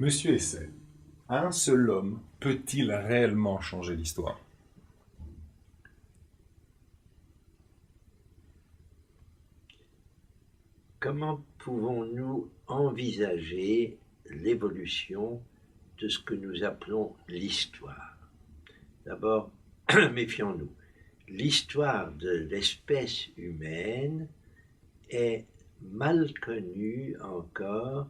Monsieur Essay, un seul homme peut-il réellement changer l'histoire? Comment pouvons-nous envisager l'évolution de ce que nous appelons l'histoire? D'abord, méfions-nous. L'histoire de l'espèce humaine est mal connue encore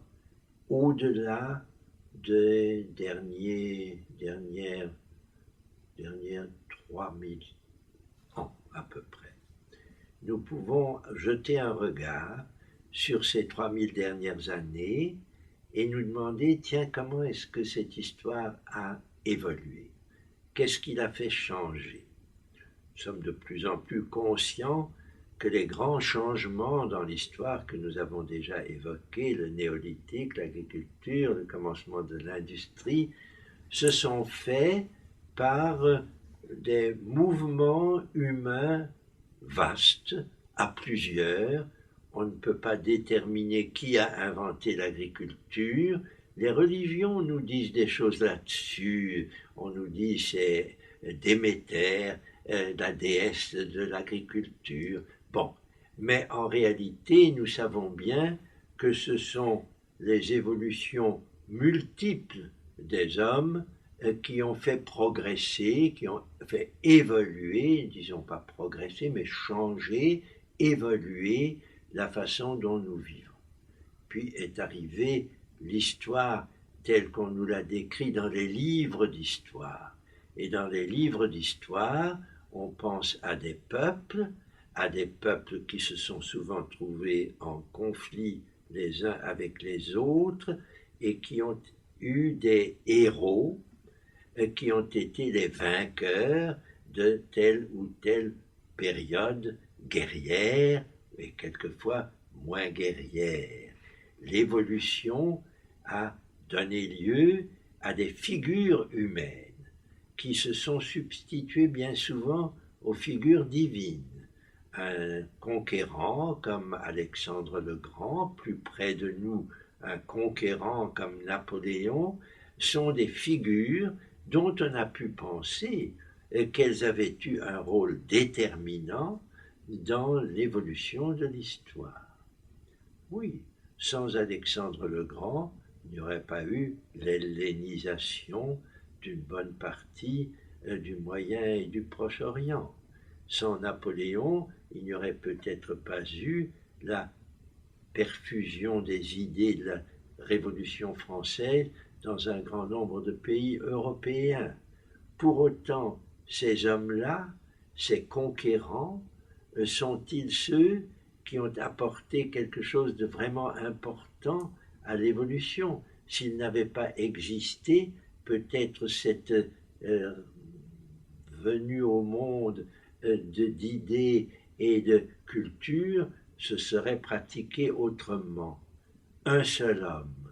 au-delà des dernières 3000 ans à peu près. Nous pouvons jeter un regard sur ces 3000 dernières années et nous demander, tiens, comment est-ce que cette histoire a évolué? Qu'est-ce qui l'a fait changer? Nous sommes de plus en plus conscients que les grands changements dans l'histoire que nous avons déjà évoqués, le néolithique, l'agriculture, le commencement de l'industrie, se sont faits par des mouvements humains vastes, à plusieurs. On ne peut pas déterminer qui a inventé l'agriculture. Les religions nous disent des choses là-dessus. On nous dit c'est Déméter, la déesse de l'agriculture. Bon, mais en réalité, nous savons bien que ce sont les évolutions multiples des hommes qui ont fait progresser, qui ont fait évoluer, disons pas progresser, mais changer, évoluer la façon dont nous vivons. Puis est arrivée l'histoire telle qu'on nous l'a décrit dans les livres d'histoire. Et dans les livres d'histoire, on pense à des peuples qui se sont souvent trouvés en conflit les uns avec les autres et qui ont eu des héros qui ont été les vainqueurs de telle ou telle période guerrière et quelquefois moins guerrière. L'évolution a donné lieu à des figures humaines qui se sont substituées bien souvent aux figures divines. Un conquérant comme Alexandre le Grand, plus près de nous, un conquérant comme Napoléon, sont des figures dont on a pu penser qu'elles avaient eu un rôle déterminant dans l'évolution de l'histoire. Oui, sans Alexandre le Grand, il n'y aurait pas eu l'hellénisation d'une bonne partie du Moyen et du Proche-Orient. Sans Napoléon, il n'y aurait peut-être pas eu la perfusion des idées de la Révolution française dans un grand nombre de pays européens. Pour autant, ces hommes-là, ces conquérants, sont-ils ceux qui ont apporté quelque chose de vraiment important à l'évolution? S'ils n'avaient pas existé, peut-être cette venue au monde d'idées et de culture se serait pratiquée autrement. Un seul homme.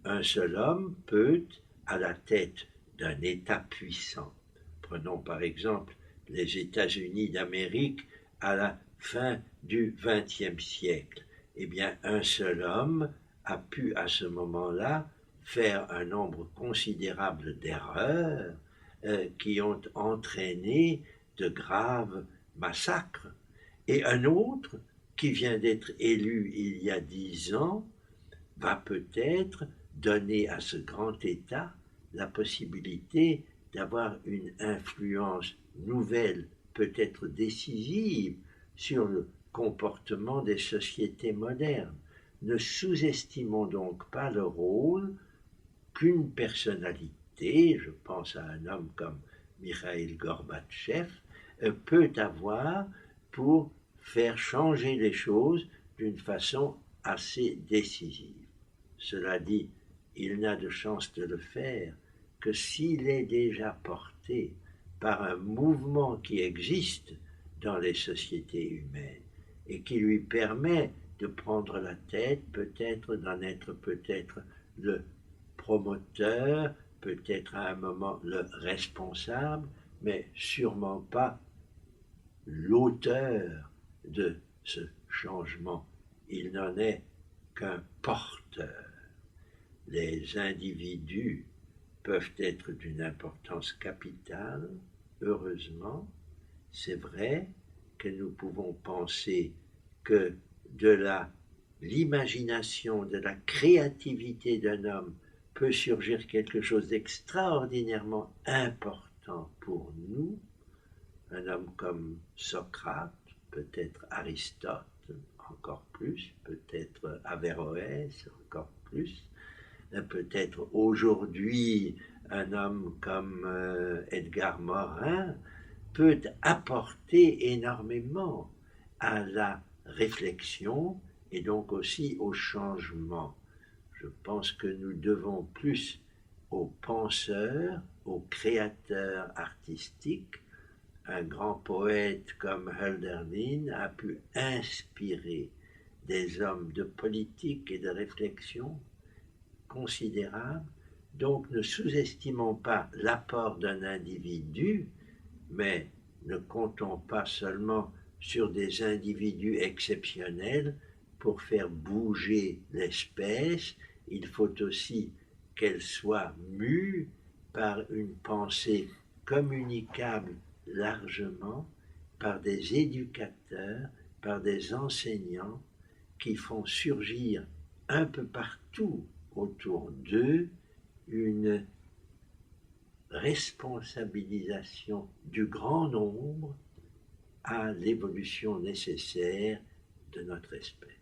Un seul homme peut, à la tête d'un État puissant, prenons par exemple les États-Unis d'Amérique à la fin du XXe siècle, eh bien un seul homme a pu à ce moment-là faire un nombre considérable d'erreurs qui ont entraîné de graves massacres. Et un autre, qui vient d'être élu il y a 10 ans, va peut-être donner à ce grand État la possibilité d'avoir une influence nouvelle, peut-être décisive, sur le comportement des sociétés modernes. Ne sous-estimons donc pas le rôle qu'une personnalité, je pense à un homme comme Mikhail Gorbatchev, peut avoir pour faire changer les choses d'une façon assez décisive. Cela dit, il n'a de chance de le faire que s'il est déjà porté par un mouvement qui existe dans les sociétés humaines et qui lui permet de prendre la tête, peut-être d'en être peut-être le promoteur, peut-être à un moment le responsable, mais sûrement pas l'auteur de ce changement. Il n'en est qu'un porteur. les individus peuvent être d'une importance capitale, heureusement. C'est vrai que nous pouvons penser que de l'imagination, de la créativité d'un homme peut surgir quelque chose d'extraordinairement important pour nous. Un homme comme Socrate, peut-être Aristote, encore plus, peut-être Averroès, encore plus, peut-être aujourd'hui un homme comme Edgar Morin peut apporter énormément à la réflexion et donc aussi au changement. Je pense que nous devons plus aux penseurs, aux créateurs artistiques. Un grand poète comme Hölderlin a pu inspirer des hommes de politique et de réflexion considérables. Donc ne sous-estimons pas l'apport d'un individu, mais ne comptons pas seulement sur des individus exceptionnels pour faire bouger l'espèce. Il faut aussi qu'elle soit mue par une pensée communicable largement, par des éducateurs, par des enseignants qui font surgir un peu partout autour d'eux une responsabilisation du grand nombre à l'évolution nécessaire de notre espèce.